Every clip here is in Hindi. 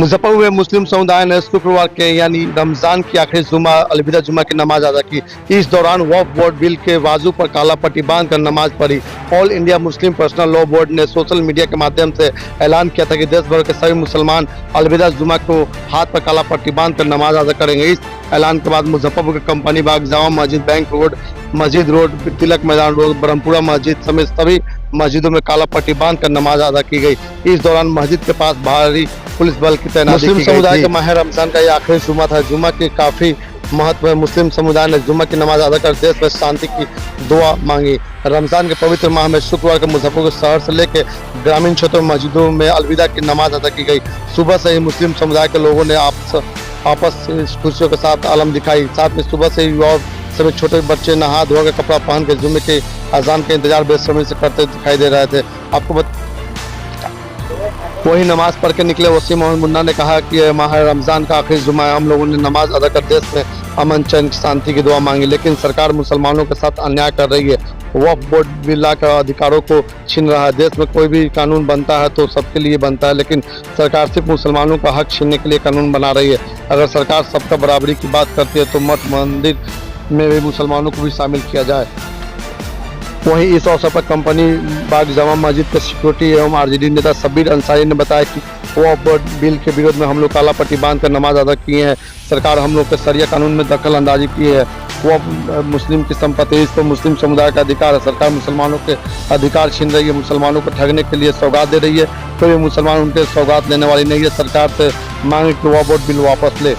मुजफ्फरपुर में मुस्लिम समुदाय ने शुक्रवार के यानी रमजान की आखिरी जुमा अलविदा जुमा की नमाज अदा की। इस दौरान वक्फ बोर्ड बिल के बाजू पर काला पट्टी बांधकर नमाज पढ़ी। All India Muslim personal law board ने सोशल मीडिया के माध्यम से ऐलान किया था कि देश भर के सभी मुसलमान अलविदा जुमा को हाथ पर काला पट्टी बांधकर नमाज अदा करेंगे। इस ऐलान के बाद मुजफ्फरपुर के कंपनी बाग, जामा मस्जिद, बैंक रोड, मस्जिद रोड, तिलक मैदान रोड, ब्रह्मपुरा मस्जिद समेत सभी मस्जिदों में काला पट्टी बांधकर नमाज अदा की गई। इस दौरान मस्जिद के पास भारी पुलिस बल की तैनाती की गई। मुस्लिम समुदाय के माह रमजान का यह आखिरी जुमा था। जुमा की काफी महत्व है। मुस्लिम समुदाय ने जुमा की नमाज अदा कर देश में शांति की दुआ मांगी। रमजान के पवित्र माह में शुक्रवार को मुजफ्फरपुर शहर से लेकर ग्रामीण क्षेत्रों में मस्जिदों में अलविदा की नमाज अदा की गई। सुबह से ही मुस्लिम समुदाय के लोगों ने आपस में खुशियों के साथ आलम दिखाई। साथ में सुबह से ही और सभी छोटे बच्चे नहा धोकर के कपड़ा पहन के जुम्मे के अजान के इंतजार बेसब्री से करते दिखाई दे रहे थे। आपको वही नमाज पढ़ के निकले वसीम मोहम्मद मुन्ना ने कहा कि यह माह रमजान का आखिरी जुमा है। हम लोगों ने नमाज अदा कर देश में अमन चैन शांति की दुआ मांगी, लेकिन सरकार मुसलमानों के साथ अन्याय कर रही है। वक्फ बोर्ड बिल का अधिकारों को छीन रहा है। देश में कोई भी कानून बनता है तो सबके लिए बनता है, लेकिन सरकार सिर्फ मुसलमानों का हक छीनने के लिए कानून बना रही है। अगर सरकार सबका बराबरी की बात करती है तो मठ मंदिर में भी मुसलमानों को भी शामिल किया जाए। वहीं इस अवसर पर कंपनी बाग जामा मस्जिद के सिक्योरिटी एवं आरजेडी नेता शब्बीर अंसारी ने बताया कि वक्फ बोर्ड बिल के विरोध में हम लोग काला पट्टी बांधकर नमाज अदा किए हैं। सरकार हम लोग के शरिया कानून में दखल अंदाजी की है। वह मुस्लिम की संपत्ति, इस पर मुस्लिम समुदाय का अधिकार है। सरकार मुसलमानों के अधिकार छीन रही है, मुसलमानों को ठगने के लिए सौगात दे रही है। कोई मुसलमान उनके सौगात लेने वाली नहीं है। सरकार से मांगे कि वक्फ बोर्ड बिल वापस ले।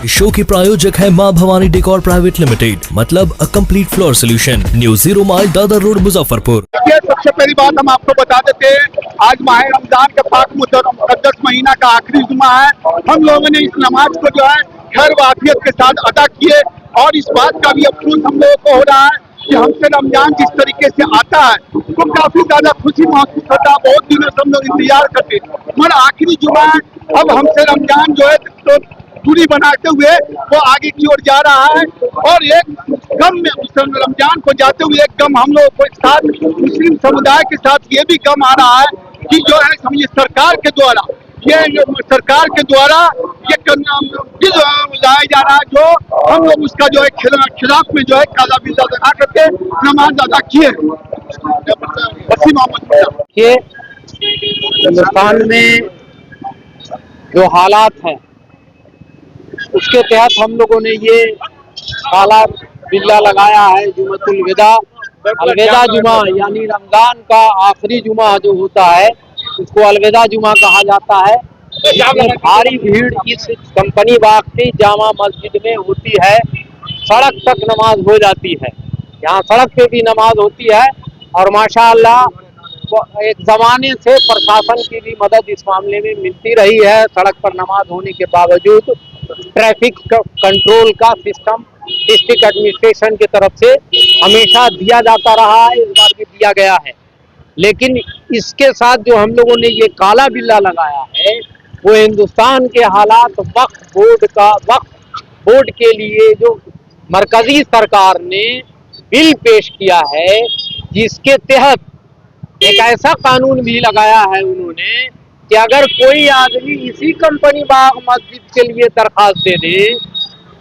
शो के प्रायोजक है मां भवानी डेकोर प्राइवेट लिमिटेड, मतलब a complete floor solution, new 0 mile Dadar road, Muzaffarpur. सबसे पहली बात हम आपको बता देते हैं, आज माह रमजान के पाक मुकद्दस महीना का आखिरी जुमा है। हम लोगों ने इस नमाज को जो है खैर वाफियत के साथ अदा किए और इस बात का भी अफसोस हम लोगों को हो रहा है कि हमसे रमजान जिस तरीके से आता है तो काफी ज्यादा खुशी महसूस होता है। बहुत दिनों से हम लोग इंतजार करते मगर आखिरी जुमा है। अब हमसे रमजान जो है तो दूरी बनाते हुए वो आगे की ओर जा रहा है और एक गम में रमजान को जाते हुए एक गम हम लोगों को साथ मुस्लिम समुदाय के साथ ये भी गम आ रहा है कि जो है समझिए सरकार के द्वारा ये बुलाया जा रहा है, जो हम लोग उसका जो है खिलाफ में जो है काला बिल लगा करके नमाज अदा किए। वसीम मोहम्मद ये हिंदुस्तान में जो हालात हैं उसके तहत हम लोगों ने ये काला बिल्ला लगाया है। जुमतुल विदा, अलविदा जुमा यानी रमजान का आखिरी जुमा जो होता है उसको अलविदा जुमा कहा जाता है। इसमें भारी भीड़ इस कंपनी बाग की जामा मस्जिद में होती है। सड़क तक नमाज हो जाती है, यहाँ सड़क पे भी नमाज होती है और माशाअल्लाह एक जमाने से प्रशासन की भी मदद इस मामले में मिलती रही है। सड़क पर नमाज होने के बावजूद ट्रैफिक कंट्रोल का सिस्टम डिस्ट्रिक्ट एडमिनिस्ट्रेशन की तरफ से हमेशा दिया जाता रहा है, इस बार भी दिया गया है। लेकिन इसके साथ जो हम लोगों ने ये काला बिल्ला लगाया है वो हिंदुस्तान के हालात वक्फ बोर्ड के लिए जो मरकजी सरकार ने बिल पेश किया है जिसके तहत एक ऐसा कानून भी लगाया है उन्होंने कि अगर कोई आदमी इसी कंपनी बाग मस्जिद के लिए दरखास्त दे दे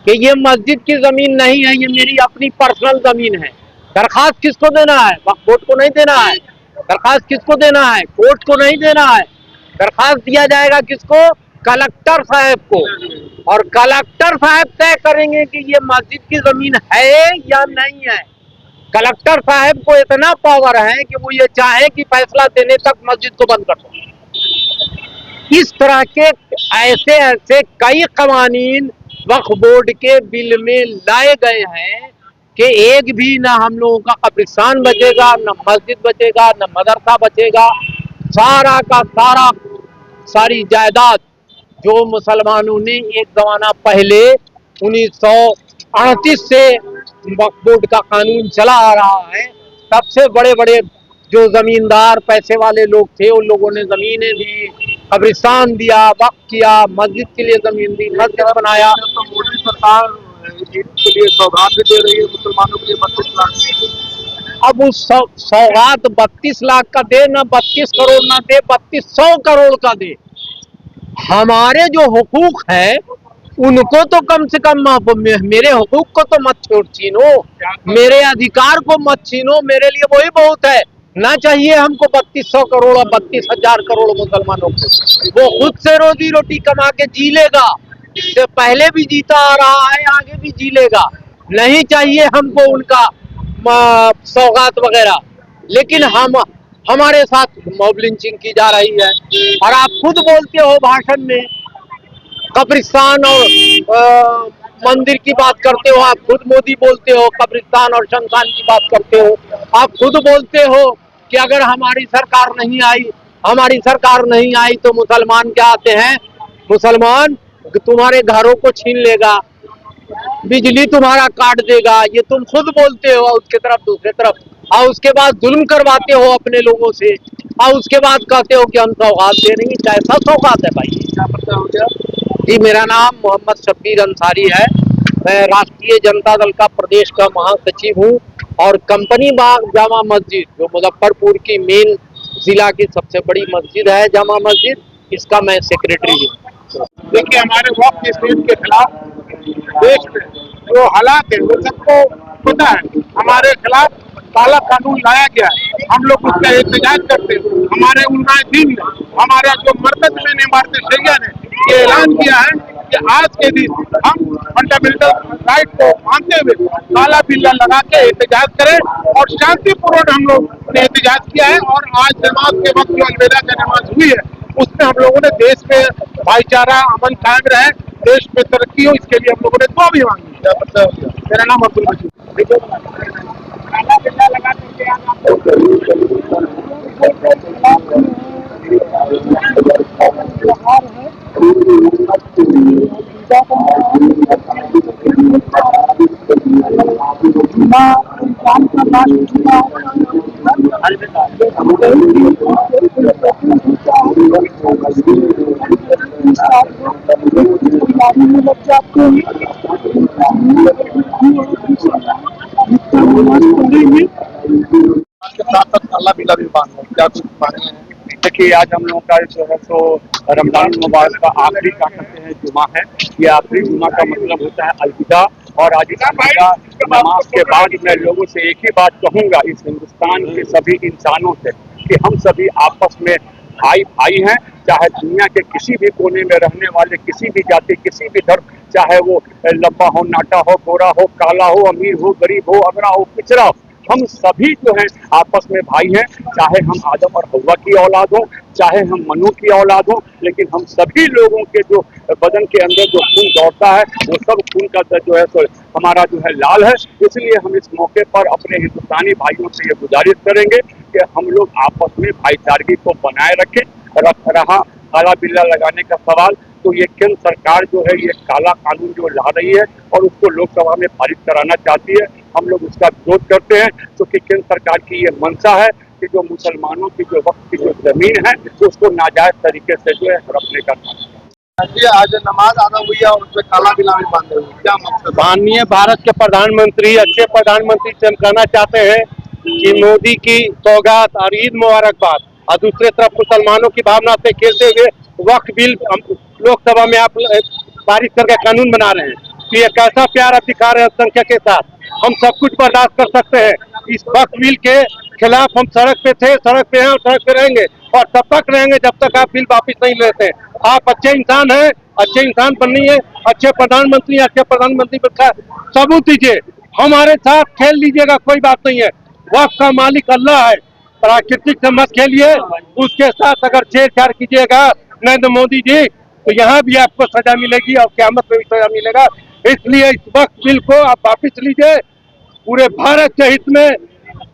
कि ये मस्जिद की जमीन नहीं है, ये मेरी अपनी पर्सनल जमीन है, दरखास्त किसको देना है? वक्फ बोर्ड को नहीं देना है। दरखास्त किसको देना है? कोर्ट को नहीं देना है। दरखास्त दिया जाएगा किसको? कलेक्टर साहब को, और कलेक्टर साहब तय करेंगे कि ये मस्जिद की जमीन है या नहीं है। कलेक्टर साहब को इतना पावर है कि वो ये चाहे कि फैसला देने तक मस्जिद को बंद कर दो। इस तरह के ऐसे कई कवानीन वक्फ बोर्ड के बिल में लाए गए हैं कि एक भी ना हम लोगों का कब्रिस्तान बचेगा, न मस्जिद बचेगा, न मदरसा बचेगा। सारा का सारी जायदाद जो मुसलमानों ने एक जमाना पहले 1938 से वक्फ बोर्ड का कानून चला आ रहा है, तब से बड़े बड़े जो जमींदार पैसे वाले लोग थे उन लोगों ने जमीनें दी, कब्रिस्तान दिया, वक्फ किया, मस्जिद के लिए जमीन दी, मस्जिद बनाया। तो मोदी सरकार के लिए सौगात भी दे रही है मुसलमानों के लिए मस्जिद बनाने। अब उस सौगात 32 लाख का दे, ना 32 करोड़ ना दे, 3200 करोड़ का दे। हमारे जो हुकूक है उनको तो कम से कम मेरे हुकूक को तो मत छीनो, मेरे अधिकार को मत छीनो, मेरे लिए वही बहुत है। ना चाहिए हमको 3200 करोड़ और 32,000 करोड़ मुसलमानों को। वो खुद से रोजी रोटी कमा के जी लेगा, इससे पहले भी जीता आ रहा है, आगे भी जी लेगा। नहीं चाहिए हमको उनका सौगात वगैरह। लेकिन हमारे साथ मॉब लिंचिंग की जा रही है। और आप खुद बोलते हो भाषण में, कब्रिस्तान और मंदिर की बात करते हो, आप खुद मोदी बोलते हो कब्रिस्तान और शमशान की बात करते हो। आप खुद बोलते हो कि अगर हमारी सरकार नहीं आई तो मुसलमान क्या आते हैं, मुसलमान तुम्हारे घरों को छीन लेगा, बिजली तुम्हारा काट देगा, ये तुम खुद बोलते हो। उसके तरफ दूसरे तरफ और उसके बाद जुल्म करवाते हो अपने लोगों से, और उसके बाद कहते हो कि हम सौगात दे रही। कैसा सौगात है भाई? क्या पता हो गया जी। मेरा नाम मोहम्मद शब्बीर अंसारी है। मैं राष्ट्रीय जनता दल का प्रदेश का महासचिव हूँ और कंपनी बाग जामा मस्जिद, जो मुजफ्फरपुर की मेन जिला की सबसे बड़ी मस्जिद है जामा मस्जिद, इसका मैं सेक्रेटरी हूँ। देखिए, हमारे वक्फ के स्टेट के खिलाफ देश में जो हालात है वो सबको पता है। हमारे खिलाफ काला कानून लाया गया है, हम लोग उसका एहतजाज करते हैं। हमारे उलमाए दीन ने, हमारा जो मरकज में इमारत शरिया ने ये ऐलान किया है कि आज के दिन हम फंडामेंटल राइट को मानते हुए काला बिल्ला लगा के एहतजाज करें। और शांतिपूर्ण हम लोग ने एहतजाज किया है। और आज नमाज के वक्त जो अलविदा का नमाज हुई है उसमें हम लोगों ने देश में भाईचारा अमन कायम रहे, देश में तरक्की हो, इसके लिए हम लोगों ने दुआ भी मांगी। मेरा नाम अब्दुल मजीद। अल्लाह बिला भी बांध क्या कुछ मांगे हैं? देखिए, आज हम लोगों का जो है सो रमजान मुबारक का आखिरी क्या कहते हैं जुमा है। ये आखिरी जुमा का मतलब होता है अलविदा। और आज इस अलविदा नमाज के बाद मैं लोगों से एक ही बात कहूंगा, इस हिंदुस्तान के सभी इंसानों से, कि हम सभी आपस में भाई भाई हैं। चाहे दुनिया के किसी भी कोने में रहने वाले, किसी भी जाति, किसी भी धर्म, चाहे वो लंबा हो, नाटा हो, गोरा हो, काला हो, अमीर हो, गरीब हो, अगड़ा हो, पिछड़ा हो, हम सभी जो है आपस में भाई हैं। चाहे हम आदम और हव्वा की औलाद हो, चाहे हम मनु की औलाद हो, लेकिन हम सभी लोगों के जो बदन के अंदर जो खून दौड़ता है वो सब खून का जो है सो हमारा जो है लाल है। इसलिए हम इस मौके पर अपने हिंदुस्तानी भाइयों से ये गुजारिश करेंगे कि हम लोग आपस में भाईचारगी को बनाए रखें। रहा काला बिल्ला लगाने का सवाल, तो ये केंद्र सरकार जो है ये काला कानून जो ला रही है और उसको लोकसभा में पारित कराना चाहती है। हम लोग उसका विरोध करते हैं, क्योंकि केंद्र सरकार की ये मंशा है कि जो मुसलमानों की जो वक्त की जो जमीन है उसको नाजायज तरीके से जो है हड़पने का। आज नमाज अदा हुई है और उसमें काला बिला भी बांधे हुए, क्या मकसद? माननीय भारत के प्रधानमंत्री, अच्छे प्रधानमंत्री से हम कहना चाहते हैं कि मोदी की सौगात और ईद मुबारकबाद, और दूसरे तरफ मुसलमानों की भावना से खेलते हुए वक्फ बिल लोकसभा में आप पारित करके कानून बना रहे हैं। तो ये कैसा प्यार आप दिखा रहे हैं अल्पसंख्यक के साथ? हम सब कुछ बर्दाश्त कर सकते हैं, इस वक्फ बिल के खिलाफ हम सड़क पे थे, सड़क पे हैं और सड़क पे रहेंगे और तब तक रहेंगे जब तक आप बिल वापिस नहीं लेते। आप अच्छे इंसान हैं, अच्छे इंसान बनिए, अच्छे प्रधानमंत्री का सबूत दीजिए, हमारे साथ खेल लीजिएगा, कोई बात नहीं है। वक्फ का मालिक अल्लाह है, प्राकृतिक से मत खेलिए, उसके साथ अगर छेड़छाड़ कीजिएगा नरेंद्र मोदी जी तो यहाँ भी आपको सजा मिलेगी और क़यामत में भी सजा मिलेगा। इसलिए इस वक्त बिल को आप वापिस लीजिए, पूरे भारत के हित में,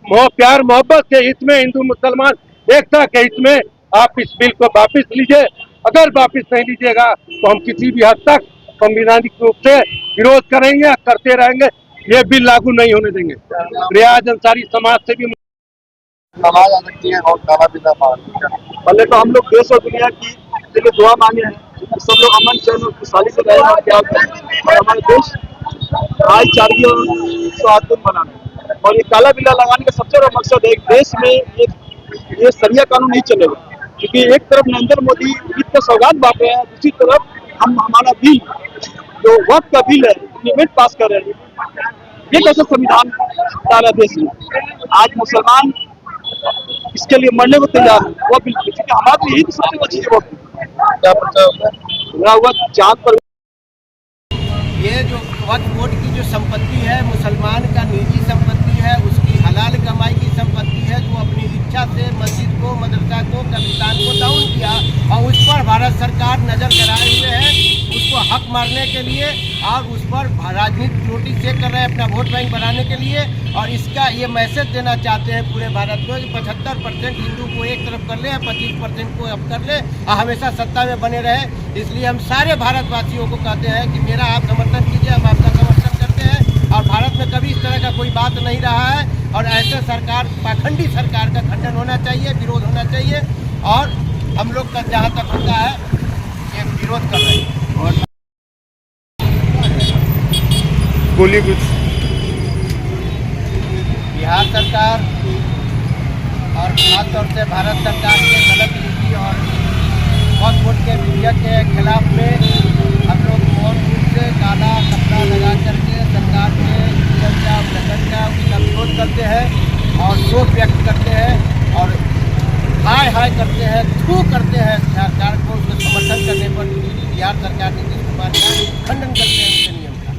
प्यार मोहब्बत के हित में, हिंदू मुसलमान एकता के हित में आप इस बिल को वापिस लीजिए। अगर वापिस नहीं लीजिएगा तो हम किसी भी हद तक संवैधानिक रूप से विरोध करेंगे, करते रहेंगे, ये बिल लागू नहीं होने देंगे। रियाज अंसारी समाज से भी नमाज अदा किए हैं और काला बिला बांध। पहले तो हम लोग देश और दुनिया की लिए दुआ मांगे हैं, सब लोग अमन चैन और खुशहाली से रहे और क्या और हमारे देश भाईचारगी और सौहार्द बनाना है। और ये काला बिल्ला लगाने का सबसे बड़ा मकसद है कि देश में ये सरिया कानून नहीं चलेगा, क्योंकि एक तरफ नरेंद्र मोदी ईद का सौगात बांट रहे हैं, दूसरी तरफ हम हमारा बिल जो वक्त का बिल है इम्प्लीमेंट पास कर रहे हैं। ये कैसे संविधान डाला देश में? आज मुसलमान इसके लिए मरने को तैयार है, वो बिल, क्योंकि हमारे लिए यही तो सबसे बड़ी चीज है वो चांद पर। ये जो वक्फ बोर्ड की जो संपत्ति है मुसलमान का निजी संपत्ति है, उसकी हलाल कमाई की संपत्ति है, जो अपनी इच्छा से मस्जिद को, मदरसा को, कब्रिस्तान को डाउन किया और उस पर भारत सरकार नजर गड़ाए हुए है उसको हक मारने के लिए और उस पर राजनीतिक रोटी सेक कर रहे हैं अपना वोट बैंक बनाने के लिए। और इसका ये मैसेज देना चाहते हैं पूरे भारत को कि 75% हिंदू को एक तरफ कर ले, 25% को अब कर ले और हमेशा सत्ता में बने रहे। इसलिए हम सारे भारतवासियों को कहते हैं कि मेरा आप समर्थन कीजिए, हम आपका समर्थन करते हैं और भारत में कभी इस तरह का कोई बात नहीं रहा है और ऐसे सरकार, पाखंडी सरकार का खंडन होना चाहिए, विरोध होना चाहिए और हम लोग का जहाँ तक होता है ये विरोध कर रहे हैं। और बोलिए कुछ। बिहार सरकार और खासतौर से भारत सरकार के गलत नीति और वक्फ बोर्ड के विधेयक के खिलाफ में हम लोग मौन रूप से काला कपड़ा लगा करके सरकार के का उल्लंघन का उसका विरोध करते हैं और शोक व्यक्त करते हैं और हाय हाय करते हैं, थू करते हैं सरकार को उसका समर्थन करने पर बिहार सरकार नीतीश कुमार का खंडन करते हैं उसके नियम का।